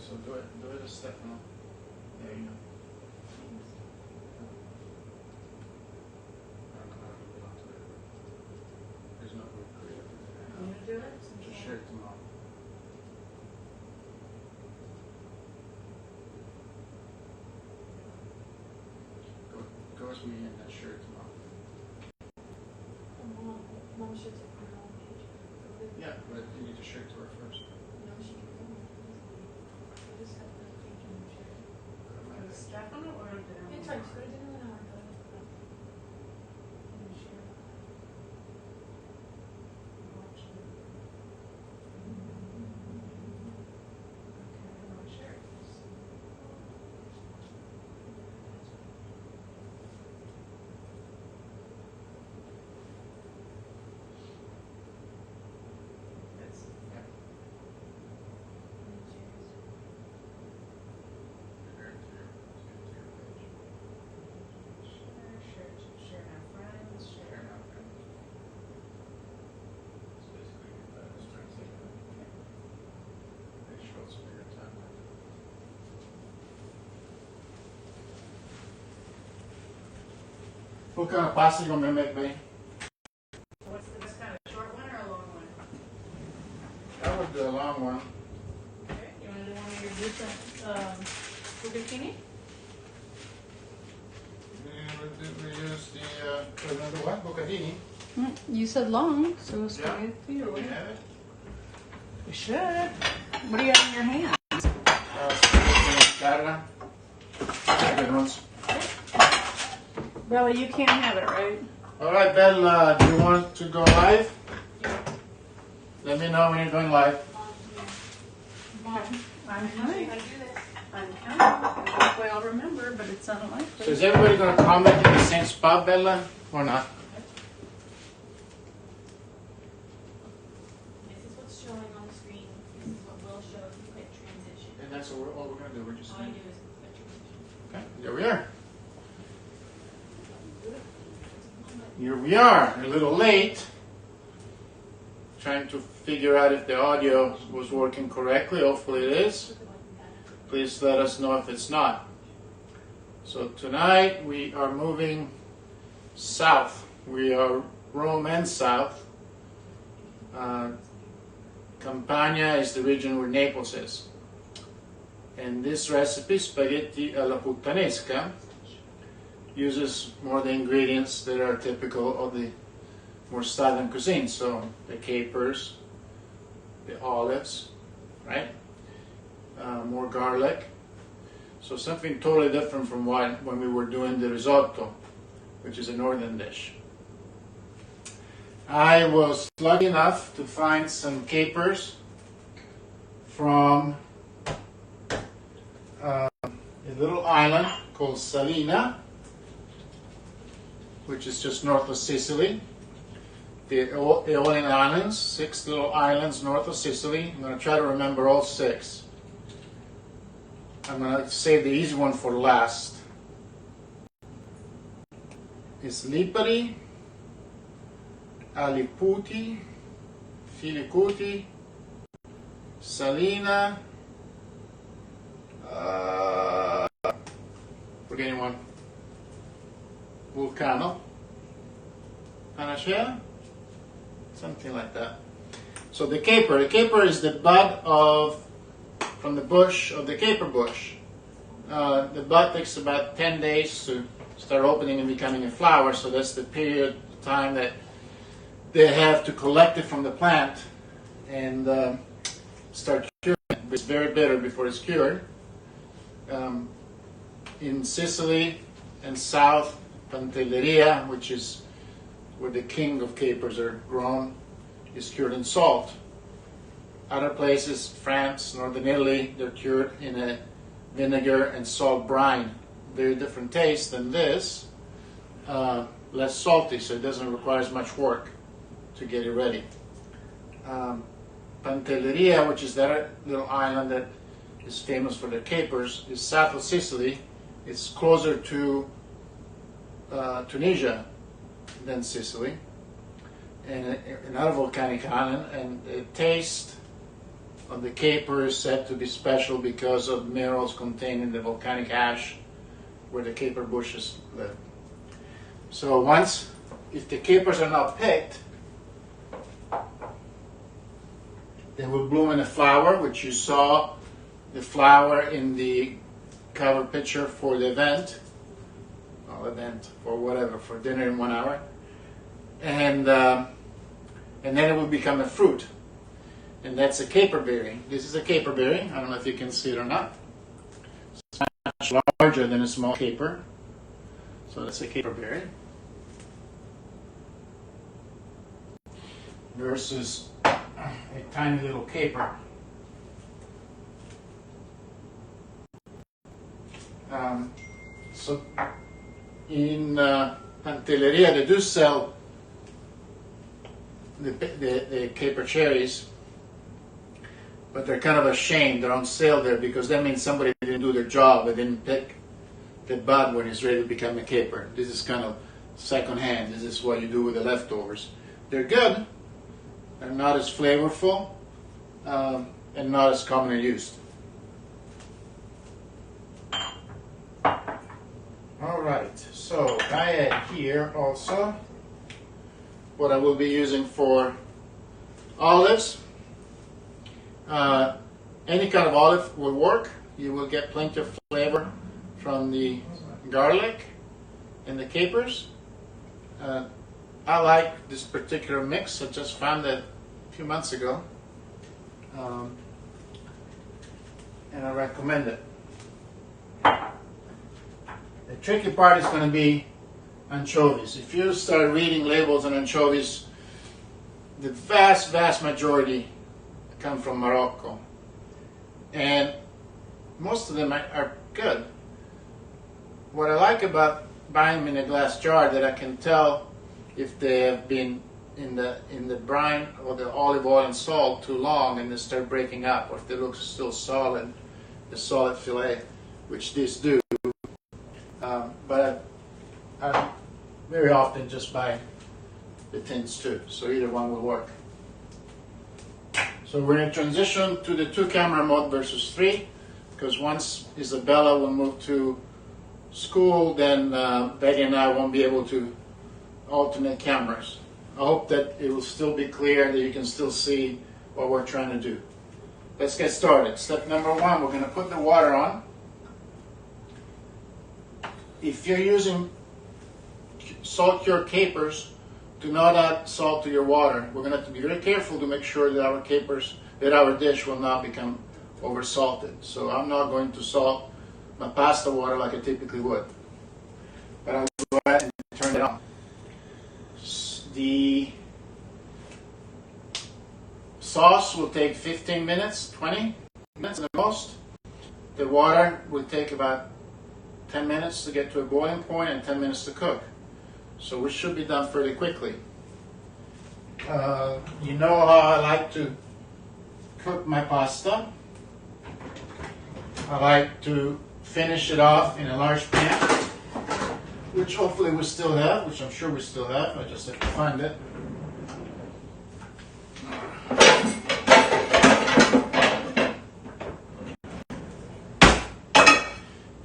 So do it a step now. There you go. There's no way to create it. You want to do it? Just share it tomorrow. Go as we end that share it tomorrow. Mom should take my own page. Yeah, but you need to share it to her first. No, she can come on. I just have to take and share it. Stefano or It's fine, just go to dinner and I'll go. And share it. What kind of pasta you gonna make, babe? What's the best kind, a short one or a long one? I would do a long one. Okay, you want to do one of your different bucatini? We use the another what? Bucatini. You said long, so Yeah. spaghetti or We what? have it. You should. What do you have in your hand? Carla. Good ones. Bella, you can't have it, right? All right, Bella, do you want to go live? Let me know when you're going live. I'm coming. I do this. I'm coming. Hopefully I'll remember, but it's So unlikely. is everybody going to comment in the same spot, Bella, or not? This is what's showing on the screen. This is what will show if you click transition. And that's all we're going to do. We're just All I do is click transition. okay. There we are. Here we are, a little late, trying to figure out if the audio was working correctly. Hopefully it is. Please let us know if it's not. So tonight we are moving south. We are Rome and south. Campania is the region where Naples is. And this recipe, spaghetti alla Puttanesca, uses more the ingredients that are typical of the more southern cuisine. So the capers, the olives, right? More garlic. So something totally different from when we were doing the risotto, which is a northern dish. I was lucky enough to find some capers from a little island called Salina, which is just north of Sicily. The Aeolian Islands, 6 little islands north of Sicily. I'm going to try to remember all 6. I'm going to save the easy one for last. It's Lipari, Aliputi, Filicuti, Salina, forgetting one. Vulcano, Panacea, something like that. So the caper is the bud from the bush of the caper bush. The bud takes about 10 days to start opening and becoming a flower, so that's the period of time that they have to collect it from the plant and start curing it. It's very bitter before it's cured. In Sicily and south, Pantelleria, which is where the king of capers are grown, is cured in salt. Other places, France, northern Italy, they're cured in a vinegar and salt brine. Very different taste than this, less salty, so it doesn't require as much work to get it ready. Pantelleria, which is that little island that is famous for their capers, is south of Sicily. It's closer to Tunisia than Sicily, and another volcanic island, and the taste of the caper is said to be special because of minerals contained in the volcanic ash where the caper bushes live. So once, if the capers are not picked, they will bloom in a flower, which you saw the flower in the cover picture for the event, or whatever, for dinner in 1 hour, and then it will become a fruit, and that's a caperberry. This is a caperberry. I don't know if you can see it or not. It's much larger than a small caper, so that's a caperberry. Versus a tiny little caper. So in Pantelleria they do sell the caper cherries, but they're kind of a shame they're on sale there, because that means somebody didn't do their job. They didn't pick the bud when it's ready to become a caper. This is kind of second hand. This is what you do with the leftovers. They're good. They're not as flavorful and not as commonly used. Alright, so I add here also what I will be using for olives. Any kind of olive will work. You will get plenty of flavor from the garlic and the capers. I like this particular mix. I just found it a few months ago, and I recommend it. The tricky part is going to be anchovies. If you start reading labels on anchovies, the vast majority come from Morocco, and most of them are good. What I like about buying them in a glass jar, that I can tell if they have been in the brine or the olive oil and salt too long and they start breaking up, or if they look still solid, the solid fillet, which these do. But I very often just buy the tins too, so either one will work. So we're going to transition to the 2-camera mode versus 3, because once Isabella will move to school, then Betty and I won't be able to alternate cameras. I hope that it will still be clear, that you can still see what we're trying to do. Let's get started. Step number 1, we're going to put the water on. If you're using salt-cured capers, do not add salt to your water. We're going to have to be very careful to make sure that our dish will not become over-salted. So I'm not going to salt my pasta water like I typically would. But I'll go ahead and turn it on. The sauce will take 15 minutes, 20 minutes at the most. The water will take about 10 minutes to get to a boiling point and 10 minutes to cook. So we should be done fairly quickly. You know how I like to cook my pasta. I like to finish it off in a large pan, which hopefully we still have, which I'm sure we still have. I just have to find it.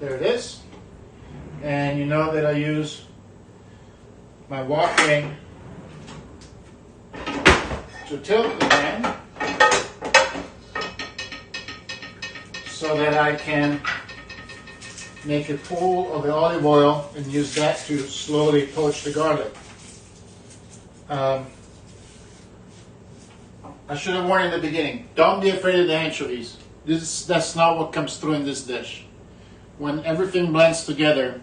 There it is. And you know that I use my wok ring to tilt the pan so that I can make a pool of the olive oil and use that to slowly poach the garlic. I should have warned in the beginning, don't be afraid of the anchovies. That's not what comes through in this dish. When everything blends together,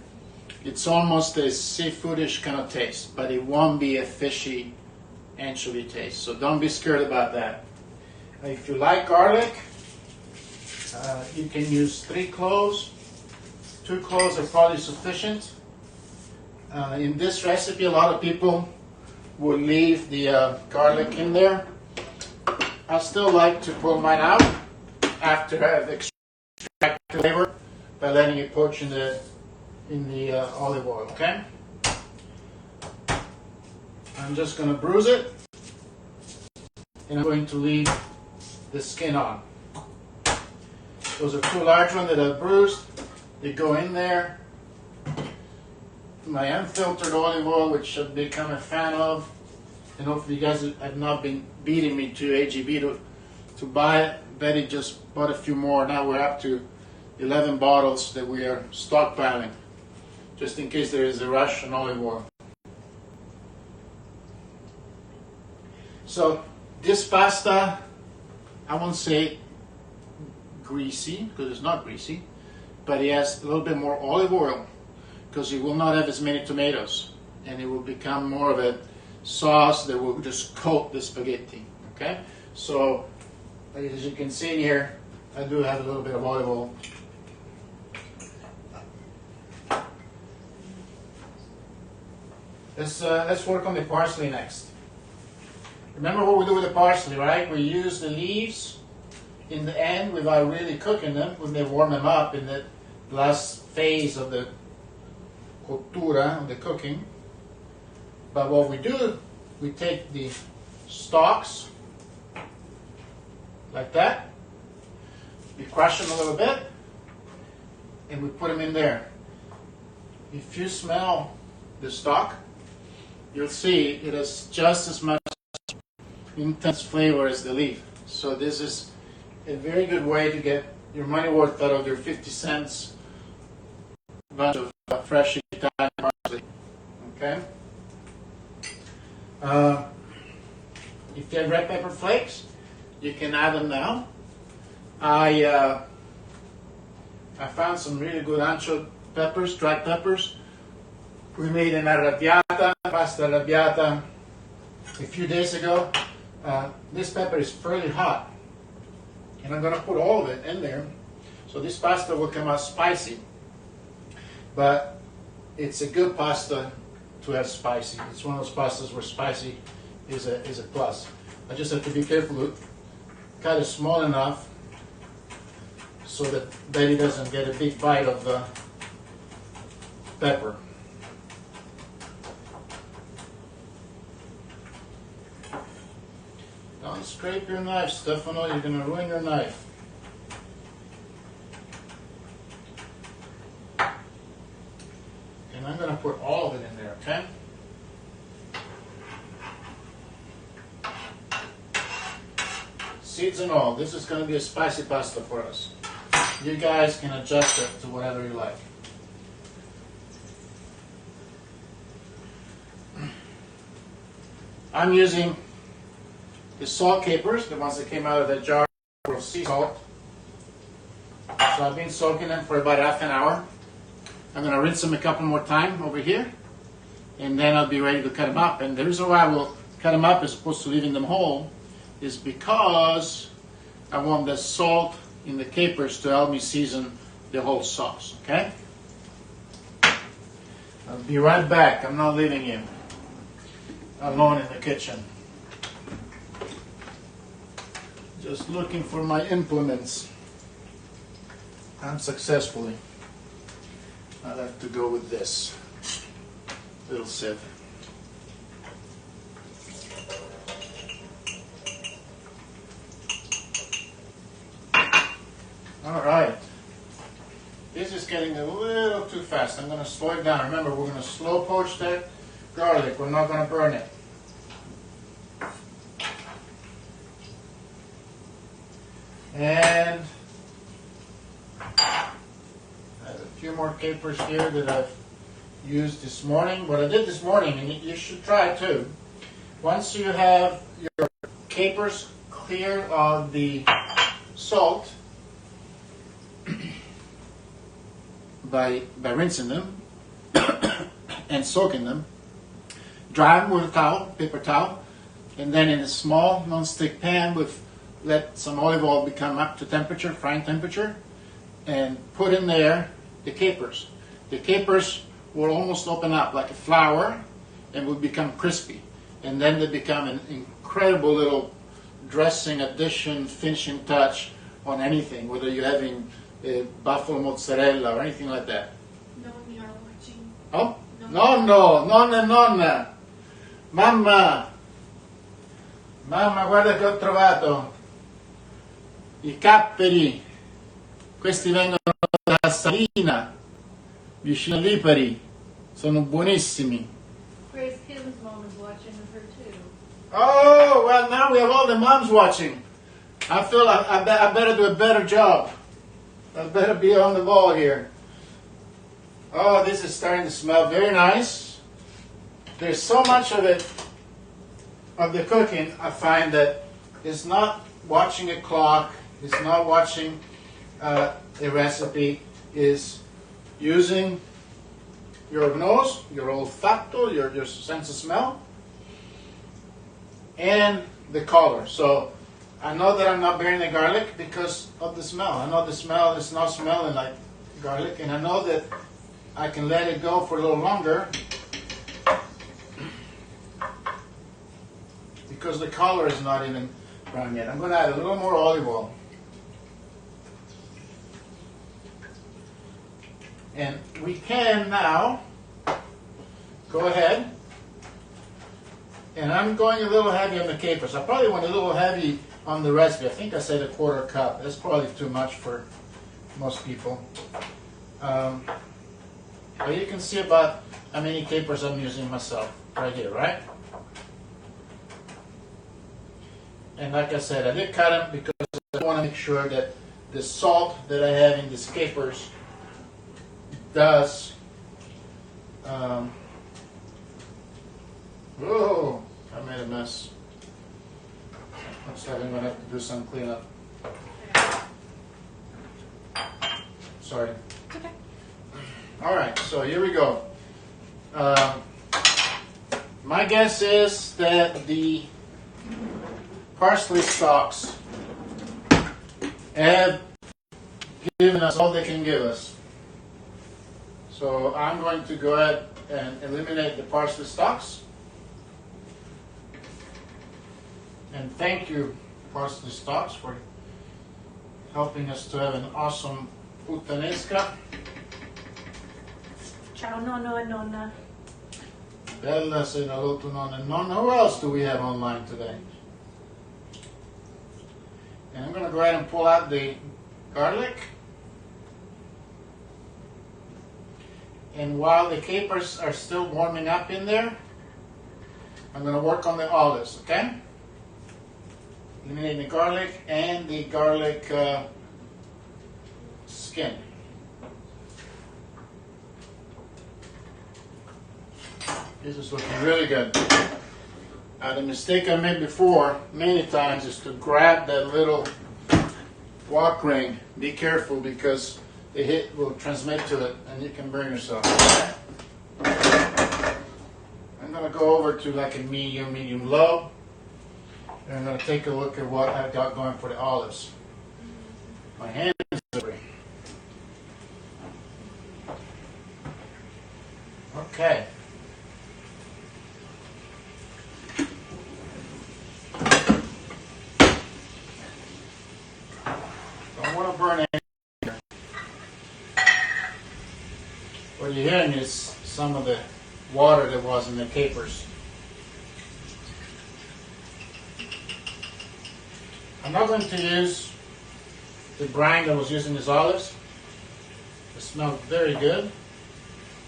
it's almost a seafoodish kind of taste, but it won't be a fishy anchovy taste. So don't be scared about that. If you like garlic, you can use 3 cloves. 2 cloves are probably sufficient. In this recipe, a lot of people will leave the garlic in there. I still like to pull mine out after I've extracted the flavor by letting it poach in the olive oil, okay? I'm just going to bruise it, and I'm going to leave the skin on. Those are two large ones that I've bruised. They go in there. My unfiltered olive oil, which I've become a fan of, and hopefully you guys have not been beating me to AGB to buy it. Betty just bought a few more. Now we're up to 11 bottles that we are stockpiling, just in case there is a rush on olive oil. So this pasta, I won't say greasy, because it's not greasy, but it has a little bit more olive oil, because it will not have as many tomatoes, and it will become more of a sauce that will just coat the spaghetti. Okay, so as you can see here, I do have a little bit of olive oil. Let's work on the parsley next. Remember what we do with the parsley, right? We use the leaves in the end without really cooking them. We may warm them up in the last phase of the cottura, of the cooking. But what we do, we take the stalks like that. We crush them a little bit, and we put them in there. If you smell the stalk, you'll see it has just as much intense flavor as the leaf. So this is a very good way to get your money worth out of your 50 cents bunch of fresh Italian parsley. Okay. If you have red pepper flakes, you can add them now. I found some really good ancho peppers, dried peppers. We made an arrabbiata, pasta arrabbiata a few days ago. This pepper is fairly hot, and I'm going to put all of it in there, so this pasta will come out spicy. But it's a good pasta to have spicy. It's one of those pastas where spicy is a plus. I just have to be careful to cut it small enough so that Betty doesn't get a big bite of the pepper. Don't scrape your knife, Stefano, you're going to ruin your knife. And I'm going to put all of it in there, okay? Seeds and all, this is going to be a spicy pasta for us. You guys can adjust it to whatever you like. I'm using the salt capers, the ones that came out of the jar of sea salt. So I've been soaking them for about half an hour. I'm going to rinse them a couple more times over here, and then I'll be ready to cut them up. And the reason why I will cut them up as opposed to leaving them whole is because I want the salt in the capers to help me season the whole sauce, okay? I'll be right back. I'm not leaving you alone in the kitchen. Just looking for my implements. Unsuccessfully. I'll have to go with this little sieve. All right. This is getting a little too fast. I'm going to slow it down. Remember, we're going to slow poach that garlic. We're not going to burn it. And I have a few more capers here that I've used this morning. What I did this morning, and you should try it too, once you have your capers clear of the salt, by rinsing them and soaking them, dry them with a towel, paper towel, and then in a small non-stick pan let some olive oil become up to temperature, frying temperature, and put in there the capers. The capers will almost open up like a flower and will become crispy. And then they become an incredible little dressing addition, finishing touch on anything, whether you're having buffalo mozzarella or anything like that. No, we are watching. Oh? Nonna. Mamma, guarda che ho trovato. i capperi, questi vengono da Salina, vicino a Lipari, sono buonissimi. Grace Kim's mom is watching with her too. Oh, well, now we have all the moms watching. I feel I better do a better job. I better be on the ball here. Oh, this is starting to smell very nice. There's so much of it, of the cooking, I find that it's not watching a clock, it's not watching a recipe, is using your nose, your olfacto, your sense of smell, and the color. So I know that I'm not burning the garlic because of the smell. I know the smell is not smelling like garlic, and I know that I can let it go for a little longer because the color is not even brown yet. I'm going to add a little more olive oil. And we can now go ahead, and I'm going a little heavy on the capers. I probably went a little heavy on the recipe. I think I said 1/4 cup. That's probably too much for most people. But you can see about how many capers I'm using myself right here, right? And like I said, I did cut them because I want to make sure that the salt that I have in these capers does. Whoa, I made a mess. Looks like I'm going to have to do some cleanup. Sorry. Okay. All right, so here we go. My guess is that the parsley stalks have given us all they can give us. So I'm going to go ahead and eliminate the parsley stalks. And thank you, parsley stalks, for helping us to have an awesome Puttanesca. Ciao nonno and nonna. Bella, say hello to Nonna. Nonna, who else do we have online today? And I'm going to go ahead and pull out the garlic. And while the capers are still warming up in there, I'm going to work on the olives, okay? Eliminating the garlic and the garlic skin. This is looking really good. The mistake I made before many times is to grab that little wok ring. Be careful because the heat will transmit to it and you can burn yourself. I'm going to go over to like a medium low. And I'm going to take a look at what I've got going for the olives. My hand is free. Okay. Don't want to burn anything. What you're hearing is some of the water that was in the capers. I'm not going to use the brine that was used in these olives. It smells very good.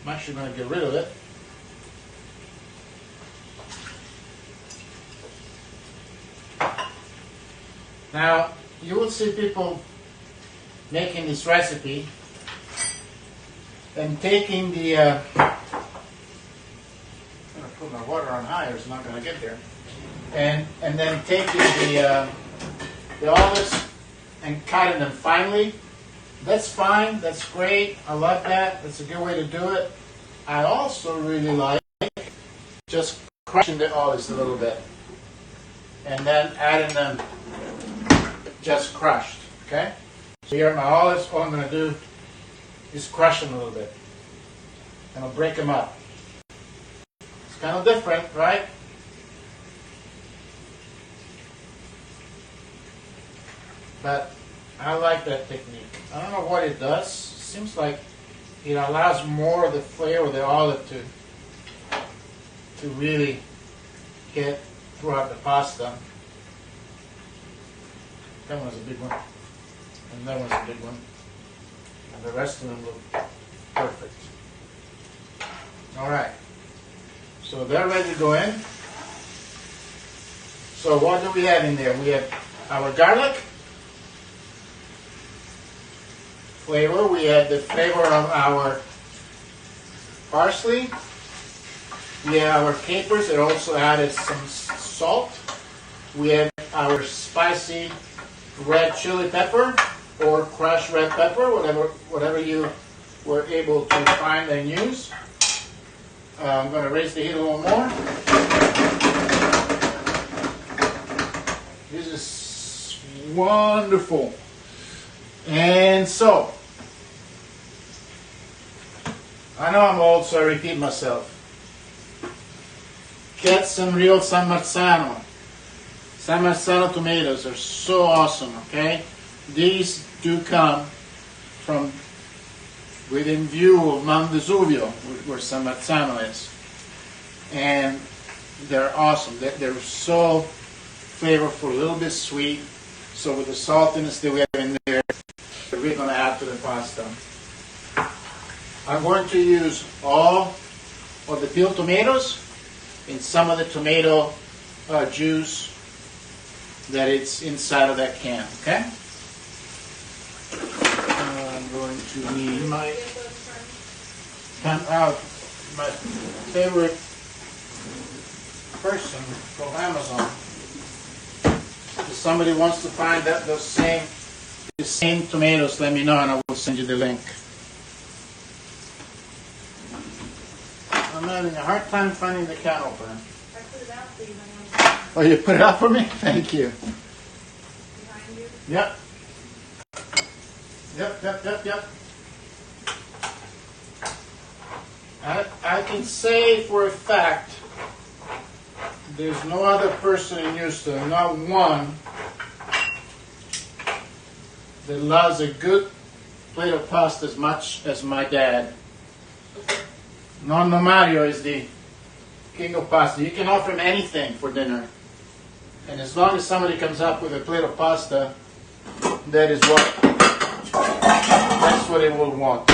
I'm actually going to get rid of it. Now, you will see people making this recipe and taking the I'm going to put my water on high or it's not going to get there. And then taking the olives and cutting them finely. That's fine, that's great, I love that, that's a good way to do it. I also really like just crushing the olives a little bit and then adding them just crushed, okay? So here are my olives, all I'm going to do is crush them a little bit and I'll break them up. It's kind of different, right? But I like that technique. I don't know what it does. It seems like it allows more of the flavor of the olive to really get throughout the pasta. That one's a big one. And that one's a big one. And the rest of them look perfect. All right. So they're ready to go in. So what do we have in there? We have our garlic flavor. We have the flavor of our parsley. We have our capers that also added some salt. We have our spicy red chili pepper or crushed red pepper, whatever you were able to find and use. I'm going to raise the heat a little more. This is wonderful. And so, I know I'm old, so I repeat myself. Get some real San Marzano. San Marzano tomatoes are so awesome, okay? These do come from within view of Mount Vesuvio, where San Marzano is. And they're awesome. They're so flavorful, a little bit sweet. So with the saltiness that we have in there, we're really going to add to the pasta. I'm going to use all of the peeled tomatoes and some of the tomato juice that it's inside of that can, okay? I'm going to need my favorite person from Amazon. If somebody wants to find that the same tomatoes, let me know and I will send you the link. I'm having a hard time finding the can opener. I put it out for you. Oh, you put it out for me? Thank you. Behind you. Yep. Yep. I can say for a fact there's no other person in Houston, not one, that loves a good plate of pasta as much as my dad. Nonno Mario is the king of pasta. You can offer him anything for dinner. And as long as somebody comes up with a plate of pasta, that's what he will want.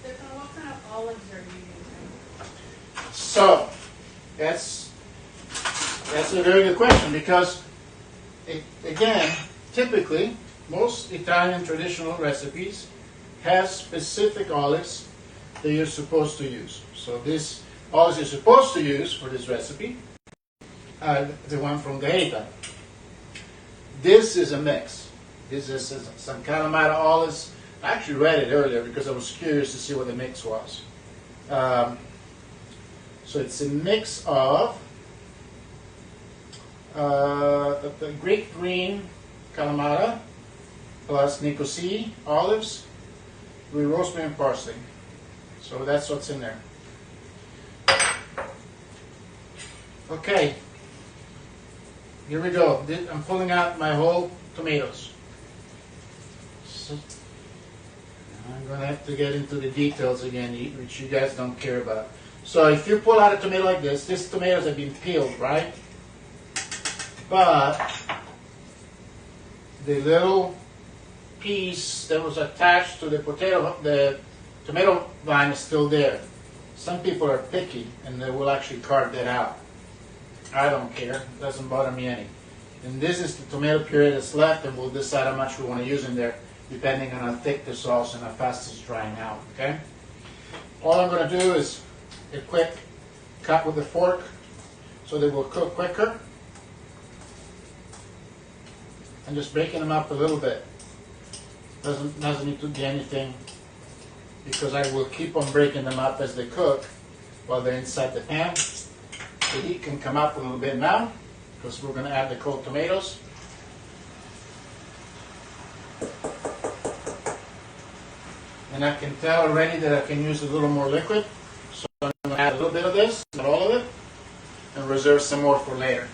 Stefano, what kind of olives are you using? So, that's a very good question because, again, typically, most Italian traditional recipes have specific olives that you're supposed to use. So this olives you're supposed to use for this recipe are the one from Gaeta. This is a mix. This is some Kalamata olives. I actually read it earlier because I was curious to see what the mix was. So it's a mix of the Greek green Kalamata plus Nicosia olives with rosemary and parsley. So that's what's in there. Okay, here we go. I'm pulling out my whole tomatoes. So, I'm going to have to get into the details again, which you guys don't care about. So if you pull out a tomato like this, these tomatoes have been peeled, right? But the little piece that was attached to the tomato vine is still there. Some people are picky and they will actually carve that out. I don't care. It doesn't bother me any. And this is the tomato puree that's left, and we'll decide how much we want to use in there depending on how thick the sauce and how fast it's drying out, okay? All I'm going to do is a quick cut with a fork so they will cook quicker. And just breaking them up a little bit. Doesn't need to be anything because I will keep on breaking them up as they cook while they're inside the pan. The heat can come up a little bit now because we're going to add the cold tomatoes. And I can tell already that I can use a little more liquid. So I'm going to add a little bit of this, not all of it, and reserve some more for later.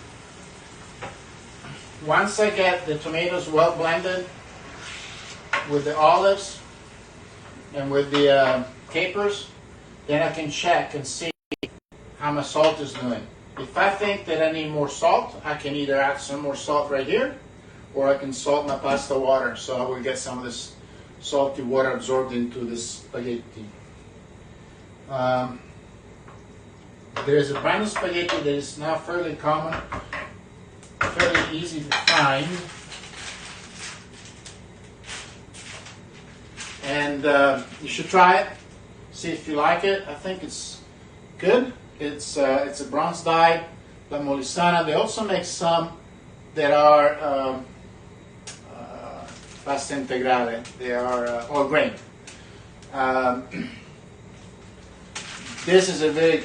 Once I get the tomatoes well blended with the olives and with the capers, then I can check and see how my salt is doing. If I think that I need more salt, I can either add some more salt right here, or I can salt my pasta water, so I will get some of this salty water absorbed into the spaghetti. There's a brand of spaghetti that is now fairly common, fairly easy to find, and you should try it. See if you like it. I think it's good. It's a bronze dyed La Molisana. They also make some that are pasta integrale. They are all grain. This is a very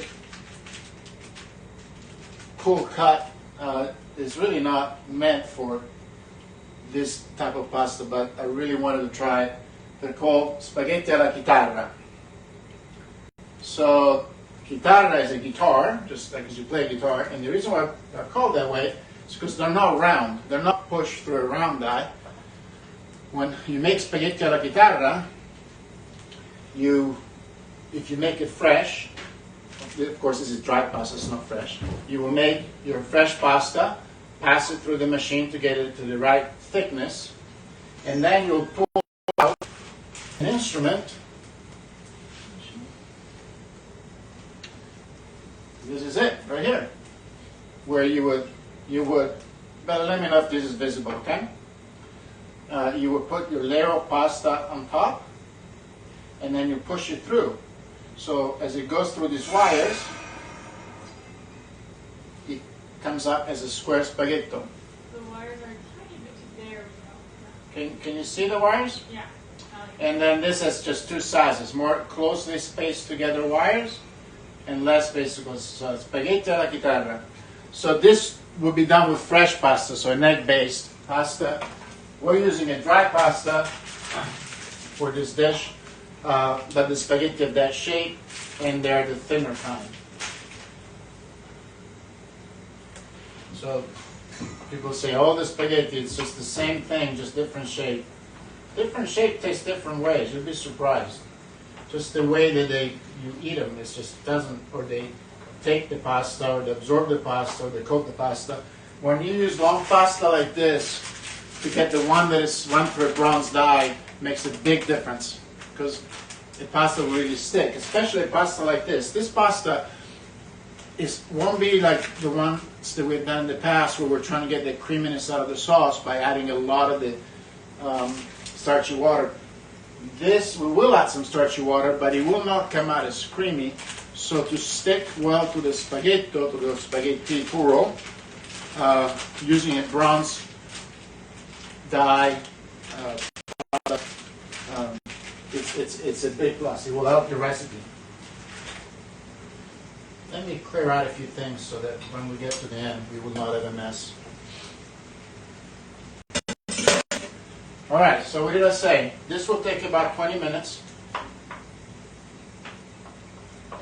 cool cut. It's really not meant for this type of pasta, but I really wanted to try it. They're called spaghetti alla chitarra. So, chitarra is a guitar, just like as you play a guitar, and the reason why they're called that way is because they're not round. They're not pushed through a round die. When you make spaghetti alla chitarra, if you make it fresh, of course this is dry pasta, it's not fresh, you will make your fresh pasta, pass it through the machine to get it to the right thickness, and then you'll pull out an instrument. This is it, right here, where you would, but let me know if this is visible, okay? You would put your layer of pasta on top, and then you push it through. So as it goes through these wires, it comes up as a square spaghetto. The wires are tiny bit. There we go. Can you see the wires? Yeah. And then this has just two sizes, more closely spaced together wires, and less basically spaghetti alla chitarra. So this will be done with fresh pasta, so an egg-based pasta. We're using a dry pasta for this dish, but the spaghetti of that shape, and they're the thinner kind. So people say, oh, the spaghetti, it's just the same thing, just different shape. Different shape tastes different ways. You'll be surprised. Just the way that you eat them, it just doesn't, or they take the pasta, or they absorb the pasta, or they coat the pasta. When you use long pasta like this, to get the one that is run through a bronze die, makes a big difference, because the pasta will really stick, especially a pasta like this. This pasta won't be like the ones that we've done in the past, where we're trying to get the creaminess out of the sauce by adding a lot of the starchy water. This, we will add some starchy water, but it will not come out as creamy. So to stick well to the spaghetto, to the spaghetti puro, using a bronze dye, it's a big plus. It will help your recipe. Let me clear out a few things so that when we get to the end, we will not have a mess. All right, so what did I say? This will take about 20 minutes.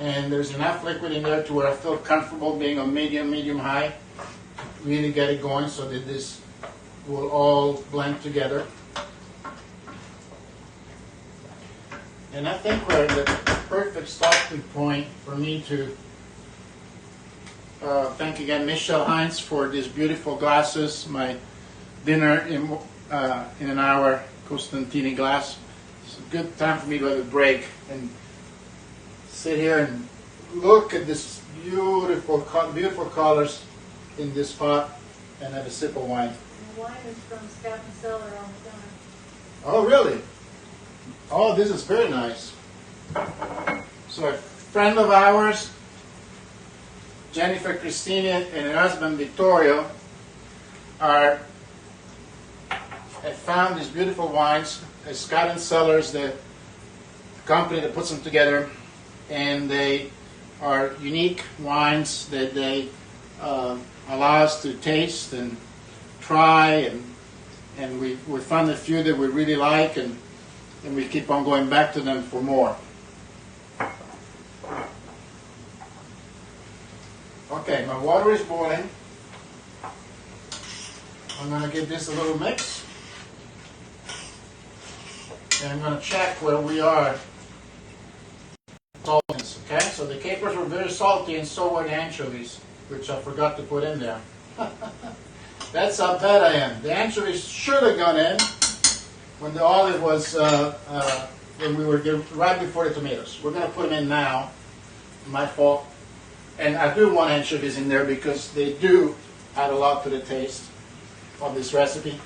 And there's enough liquid in there to where I feel comfortable being on medium high. Really get it going so that this will all blend together. And I think we're at the perfect starting point for me to thank again Michelle Heinz for these beautiful glasses. My dinner in an hour Costantini glass. It's a good time for me to have a break and sit here and look at this beautiful colors in this pot and have a sip of wine. The wine is from Scout and Cellar on the corner. Oh, really? Oh, this is very nice. So a friend of ours, Jennifer Cristina, and her husband Vittorio have found these beautiful wines. Scott and Cellars, the company that puts them together, and they are unique wines that they allow us to taste and try, and we found a few that we really like, and we keep on going back to them for more. Okay, my water is boiling. I'm going to give this a little mix. And I'm going to check where we are. Saltiness, okay? So the capers were very salty, and so were the anchovies. which I forgot to put in there. That's how bad I am. The anchovies should have gone in when the olive was, when we were right before the tomatoes. We're going to put them in now. My fault. And I do want anchovies in there because they do add a lot to the taste of this recipe.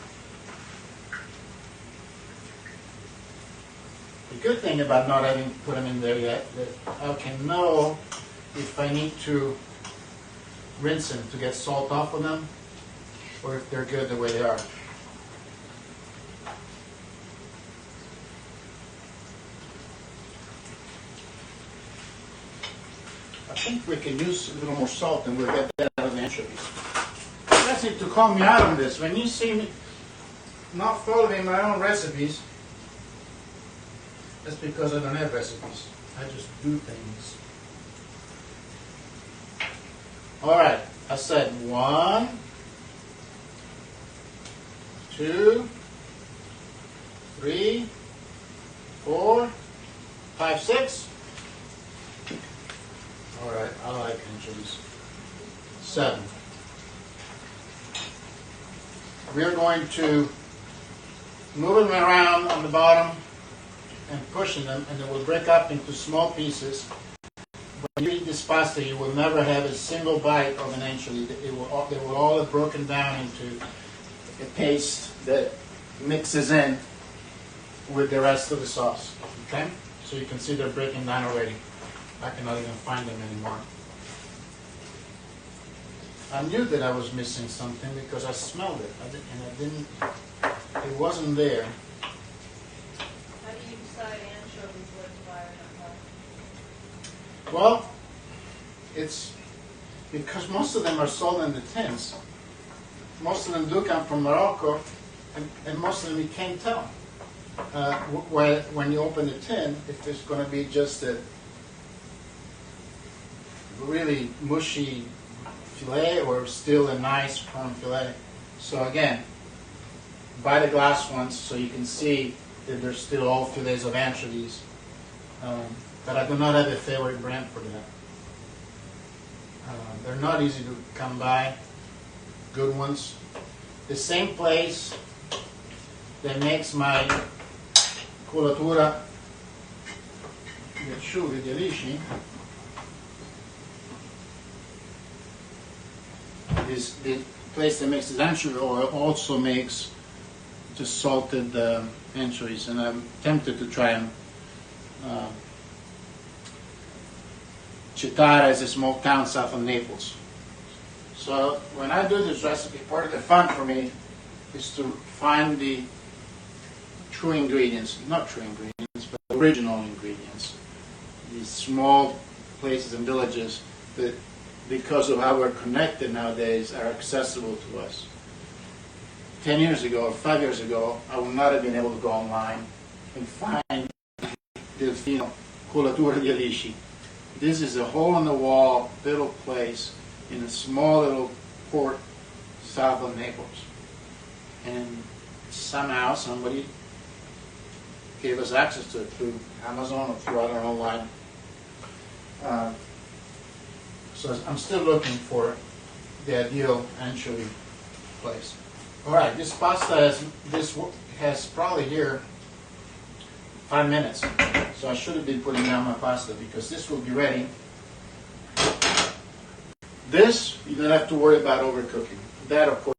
The good thing about not having put them in there yet, that I can know if I need to rinse them to get salt off of them, or if they're good the way they are. I think we can use a little more salt and we'll get that out of the anchovies. That's it to call me out on this. When you see me not following my own recipes, that's because I don't have recipes. I just do things. Alright, I said 1, 2, 3, 4, 5, 6. Alright, I like anchovies. 7. We're going to move them around on the bottom and pushing them, and they will break up into small pieces. When you eat this pasta, you will never have a single bite of an anchovy. They will all have broken down into a paste that mixes in with the rest of the sauce. Okay? So you can see they're breaking down already. I cannot even find them anymore. I knew that I was missing something because I smelled it, it wasn't there. How do you decide anchovies what to buy or not buy? Well, it's because most of them are sold in the tins. Most of them do come from Morocco, and most of them you can't tell. When you open the tin, if it's going to be just a really mushy fillet or still a nice firm fillet. So again, buy the glass ones so you can see that they're still all fillets of anchovies. But I do not have a favorite brand for that. They're not easy to come by, good ones. The same place that makes my colatura di asciughi, di alici, is the place that makes the anchovy oil also makes just salted anchovies, and I'm tempted to try them. Chittara is a small town south of Naples. So when I do this recipe, part of the fun for me is to find the true ingredients, not true ingredients, but original ingredients. These small places and villages that, because of how we're connected nowadays, are accessible to us. 10 years ago or 5 years ago, I would not have been able to go online and find the colatura di alici. This is a hole-in-the-wall little place in a small little port south of Naples. And somehow somebody gave us access to it through Amazon or through other online. So I'm still looking for the ideal anchovy place. All right, this pasta has probably here 5 minutes. So I shouldn't be putting down my pasta because this will be ready. This, you don't have to worry about overcooking. That, of course,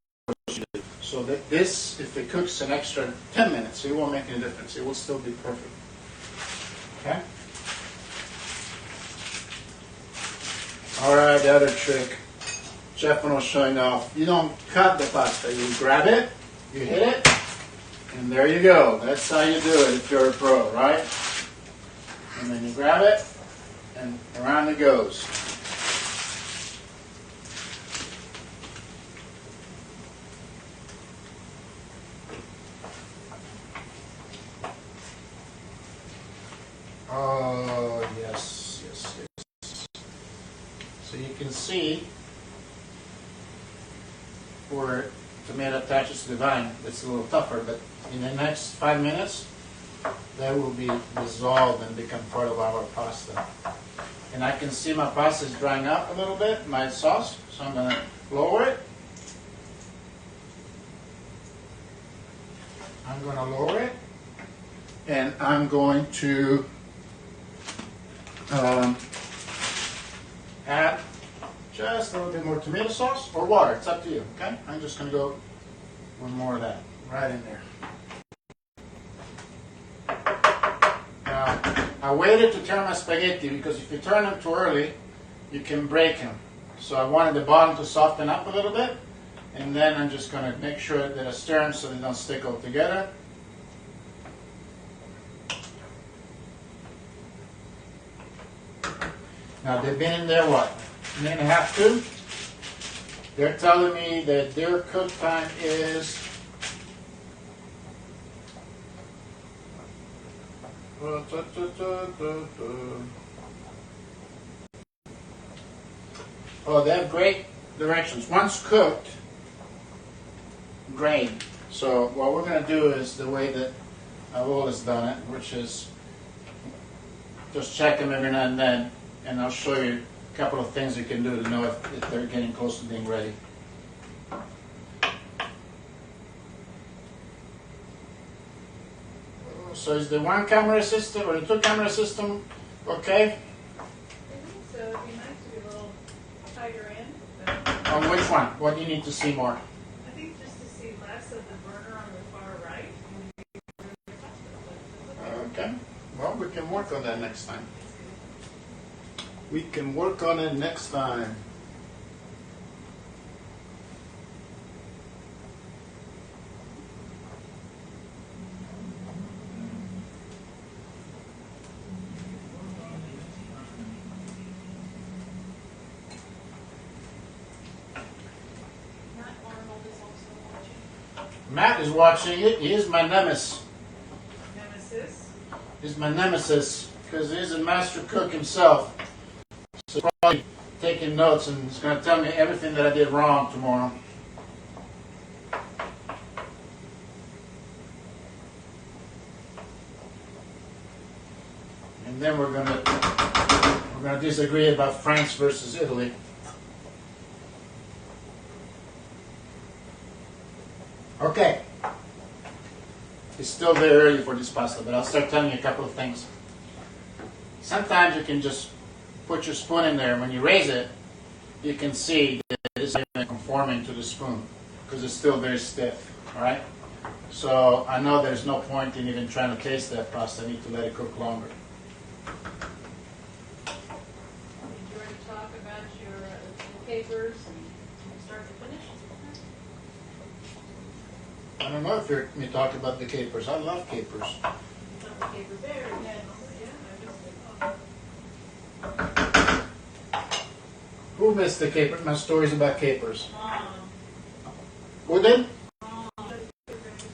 you do. So that this, if it cooks an extra 10 minutes, it won't make any difference. It will still be perfect. Okay? All right, the other trick. Stefano was showing off. You don't cut the pasta. You grab it, you hit it, and there you go. That's how you do it if you're a pro, right? And then you grab it, and around it goes. Oh, yes, yes, yes. So you can see where tomato attaches to the vine. It's a little tougher, but in the next 5 minutes, that will be dissolved and become part of our pasta. And I can see my pasta is drying up a little bit, my sauce, so I'm going to lower it. I'm going to lower it, and I'm going to add just a little bit more tomato sauce or water. It's up to you, okay? I'm just going to go with more of that right in there. Now, I waited to turn my spaghetti because if you turn them too early, you can break them. So I wanted the bottom to soften up a little bit, and then I'm just going to make sure that I stir them so they don't stick all together. Now they've been in there, what, a minute and a half, 2? They're telling me that their cook time is oh, they have great directions. Once cooked, drain. So what we're going to do is the way that I've always done it, which is just check them every now and then, and I'll show you a couple of things you can do to know if they're getting close to being ready. So is the one camera system or the 2 camera system okay? I think so. It'd be nice to be a little tighter in. But On which one? What do you need to see more? I think just to see less of the burner on the far right. Okay. Well, we can work on that next time. We can work on it next time. Matt is watching it. He is my nemesis. Nemesis. He's my nemesis because he's a master cook himself. So he's probably taking notes and he's going to tell me everything that I did wrong tomorrow. And then we're going to disagree about France versus Italy. Okay. It's still very early for this pasta, but I'll start telling you a couple of things. Sometimes you can just put your spoon in there. When you raise it, you can see that it's not even conforming to the spoon because it's still very stiff. All right. So I know there's no point in even trying to taste that pasta. I need to let it cook longer. Did you already talk about your capers from start to finish? I don't know if you talked about the capers. I love capers. Not the caper berries. Yeah, I missed it. Who missed the capers? My stories about capers. Mom. Who did? Mom.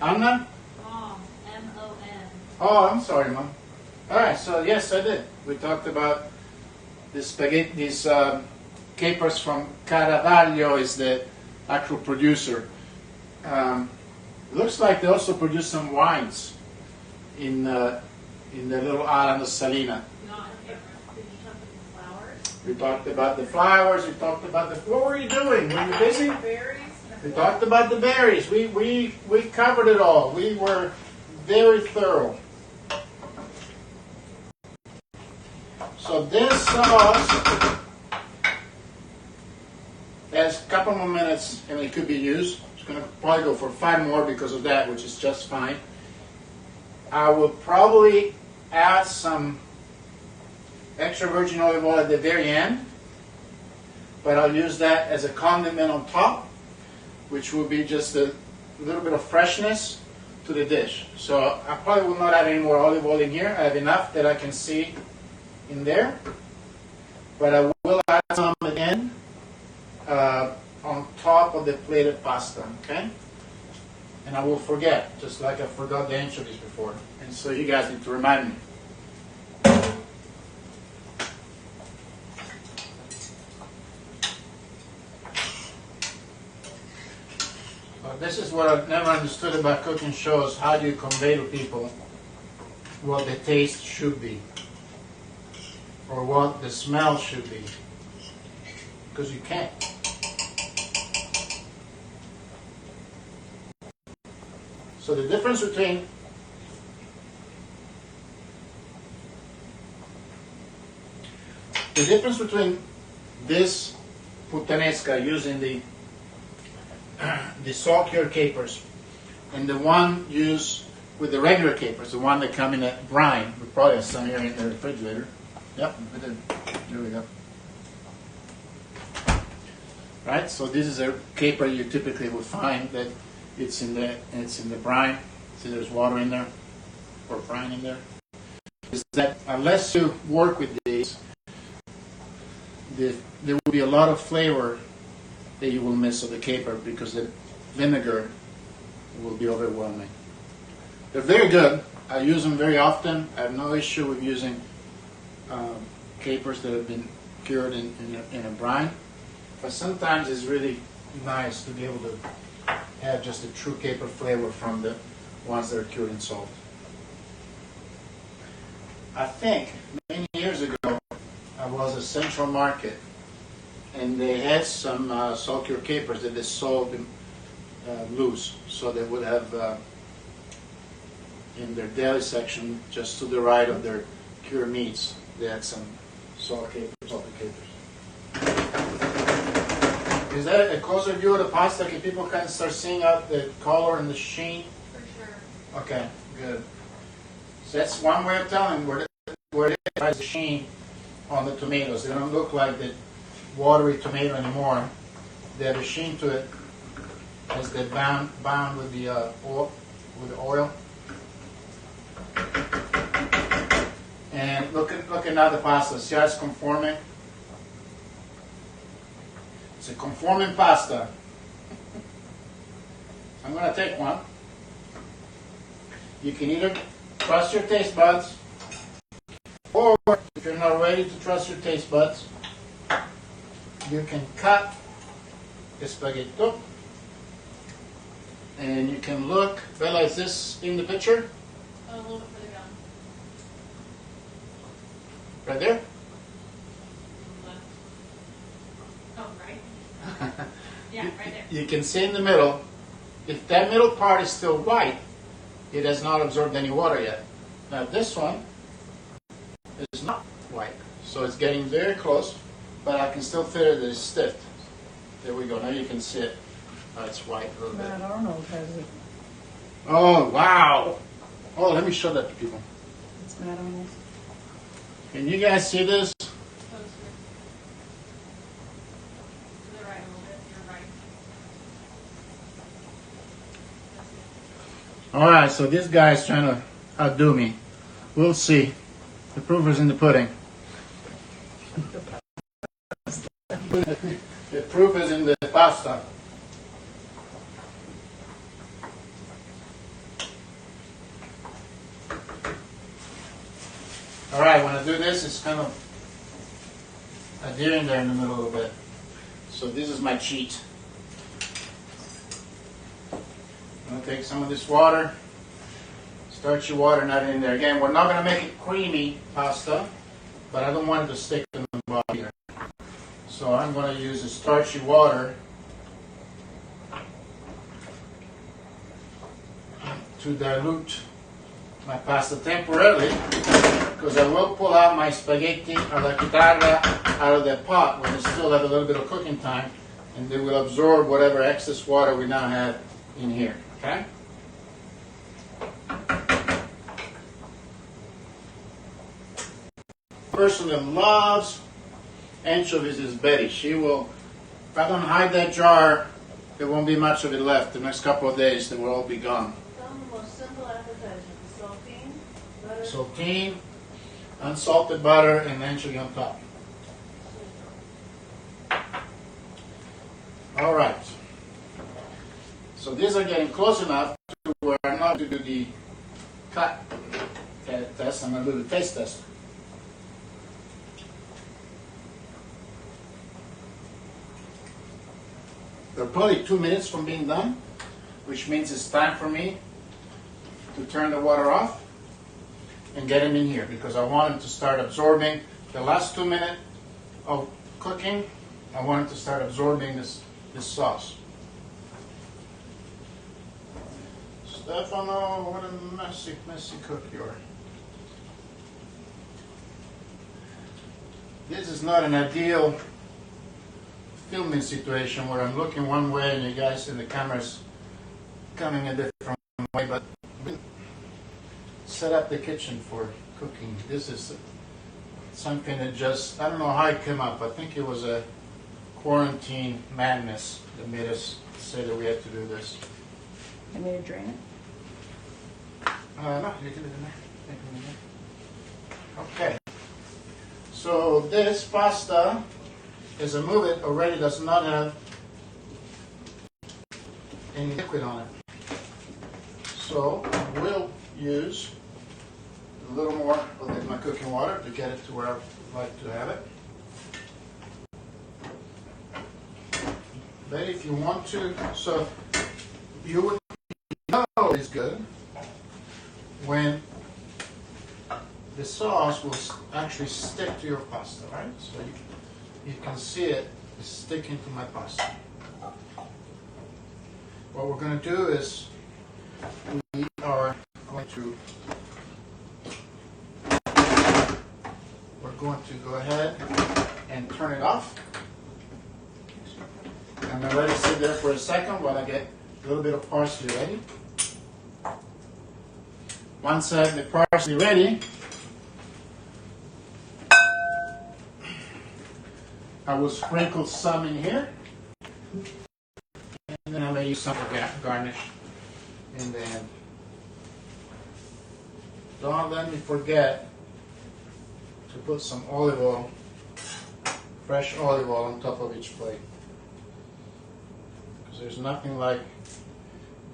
Anna? Mom. M-O-N. Oh, I'm sorry, Mom. All right, so yes, I did. We talked about the spaghetti. These capers from Caravaggio is the actual producer. Looks like they also produce some wines in the little alla Salina. Not did you talk about the flowers? We talked about the flowers. We talked about the. What were you doing? Were you busy? Berries. We talked about the berries. We covered it all. We were very thorough. So this sauce has a couple more minutes and it could be used. It's going to probably go for 5 more because of that, which is just fine. I will probably add some extra virgin olive oil at the very end, but I'll use that as a condiment on top, which will be just a little bit of freshness to the dish. So I probably will not add any more olive oil in here. I have enough that I can see in there, but I will add some at the end on top of the plated pasta, okay? And I will forget, just like I forgot the anchovies before. And so you guys need to remind me. This is what I've never understood about cooking shows. How do you convey to people what the taste should be? or what the smell should be, because you can't. So the difference between this Puttanesca using the salt cured capers and the one used with the regular capers, the one that come in a brine. We probably have some here in the refrigerator. Yep, there we go. Right, so this is a caper you typically would find that it's in the brine. See, there's water in there or brine in there. Is that unless you work with these, there will be a lot of flavor that you will miss of the caper because the vinegar will be overwhelming. They're very good. I use them very often. I have no issue with using capers that have been cured in a brine. But sometimes it's really nice to be able to have just a true caper flavor from the ones that are cured in salt. I think many years ago I was at Central Market and they had some salt cured capers that they sold loose, so they would have in their deli section just to the right of their cured meats they had some salted capers. Is that a closer view of the pasta? Can people kind of start seeing out the color and the sheen? For sure. Okay, good. So that's one way of telling where it has the sheen on the tomatoes. They don't look like the watery tomato anymore. They have a sheen to it as they bound with the oil. And look at now the pasta. See how it's conforming? It's a conforming pasta. I'm going to take one. You can either trust your taste buds, or if you're not ready to trust your taste buds, you can cut the spaghetti and you can look. Bella, is this in the picture? A little bit further down. Right there? Left. Oh, right. Yeah, right there. You can see in the middle, if that middle part is still white, it has not absorbed any water yet. Now this one is not white, so it's getting very close, but I can still feel it is stiff. There we go, now you can see it. It's white a little bit. Matt Arnold has it. Oh, wow. Oh, let me show that to people. It's Matt Arnold. Can you guys see this? Closer. To the right a little bit. You're right. All right, so this guy's trying to outdo me. We'll see. The proof is in the pudding. The proof is in the pasta. All right, when I do this, it's kind of adhering there in the middle a little bit. So this is my cheat. I'm going to take some of this water, starchy water, not in there. Again, we're not going to make it creamy pasta, but I don't want it to stick in the bottom here. So I'm going to use the starchy water to dilute my pasta temporarily, because I will pull out my spaghetti alla chitarra out of the pot when it still have a little bit of cooking time, and they will absorb whatever excess water we now have in here. Okay? Person that loves anchovies is Betty. She will, if I don't hide that jar, there won't be much of it left. The next couple of days, they will all be gone. Some of the most simple appetizers. Saltine, butter. Saltine, unsalted butter, and anchovy on top. All right. So these are getting close enough to where I'm not going to do the cut test. I'm going to do the taste test. They're probably 2 minutes from being done, which means it's time for me to turn the water off and get them in here, because I want them to start absorbing the last 2 minutes of cooking, I want it to start absorbing this sauce. Stefano, what a messy cook you are. This is not an ideal filming situation where I'm looking one way and you guys in the camera's coming a different way, but we set up the kitchen for cooking. This is something that just, I don't know how it came up. I think it was a quarantine madness that made us say that we had to do this. I made a drain it. No, you can do it in there. You can do it in there. Okay. So this pasta is a move it already does not have any liquid on it. So we'll use a little more of my cooking water to get it to where I like to have it. But if you want to, so you would know it's good when the sauce will actually stick to your pasta, right? So you can see it is sticking to my pasta. What we're going to do is we are going to go ahead and turn it off. I'm going to let it sit there for a second while I get a little bit of parsley ready. Once I have the parsley ready, I will sprinkle some in here, and then I may use some for garnish in the end. Don't let me forget to put some olive oil, fresh olive oil on top of each plate. Because there's nothing like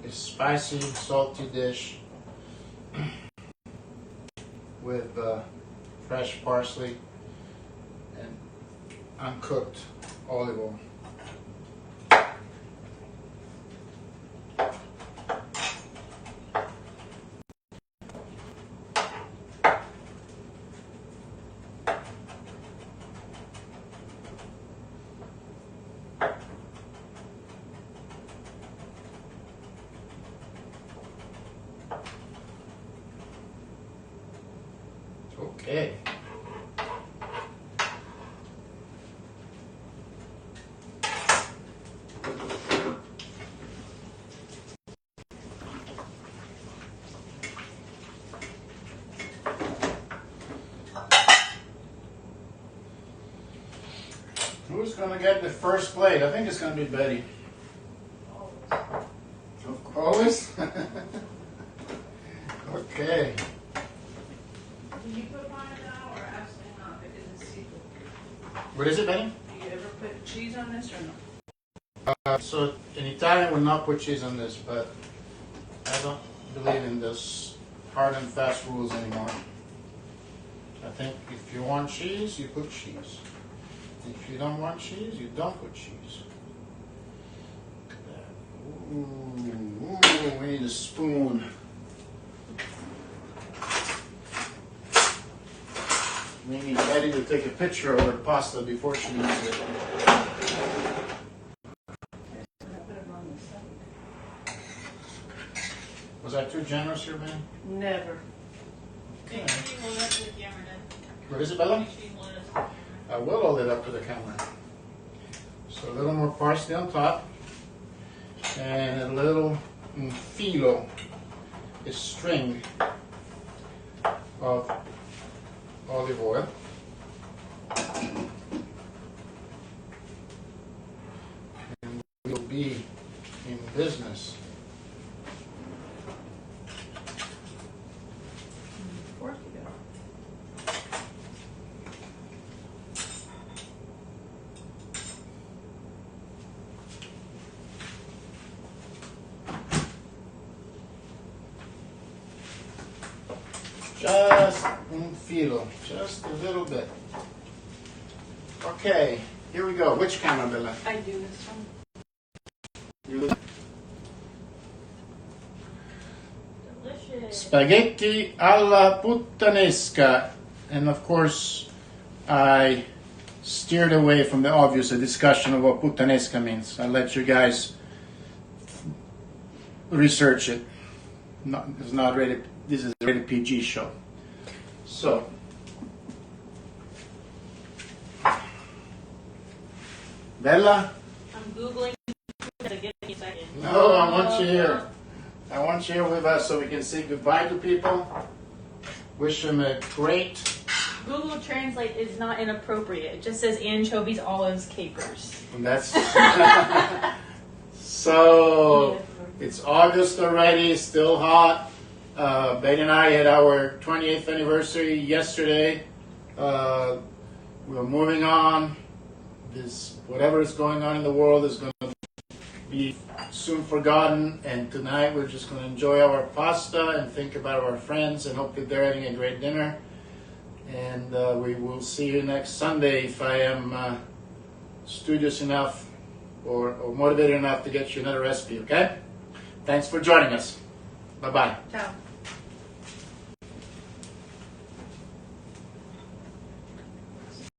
a spicy, salty dish with fresh parsley and uncooked olive oil. Okay. Who's going to get the first plate? I think it's going to be Betty. Always? Okay. Did you put mine now or absolutely not? Because it's seafood. What is it, Betty? Do you ever put cheese on this or no? So in Italian, we not put cheese on this, but I don't believe in this hard and fast rules anymore. I think if you want cheese, you put cheese. If you don't want cheese, you don't put cheese. Ooh, we need a spoon. We need Betty to take a picture of her pasta before she eats it. Was I too generous here, man? Never. Okay. Make sure you hold up to the camera then. What is it, Bella? Make sure you hold it up to the camera. I will hold it up to the camera. So a little more parsley on top, and a little filo, a string of olive oil. And we'll be in business. Of course you do. Just un filo, just a little bit. Okay, here we go. Which camera, Bella? I do this one. You Delicious. Spaghetti alla Puttanesca, and of course I steered away from the obvious discussion of what Puttanesca means. I let you guys research it. It's not rated. This is a rated PG show. So, Bella. I'm Googling. Give me a second. No, I want you here. I want you here with us so we can say goodbye to people. Wish them a great. Google Translate is not inappropriate. It just says anchovies, olives, capers. And that's so. It's August already, still hot. Ben and I had our 28th anniversary yesterday. We're moving on. This whatever is going on in the world is going to be soon forgotten. And tonight we're just going to enjoy our pasta and think about our friends and hope that they're having a great dinner. And we will see you next Sunday if I am studious enough or motivated enough to get you another recipe. Okay? Thanks for joining us. Bye-bye. Ciao.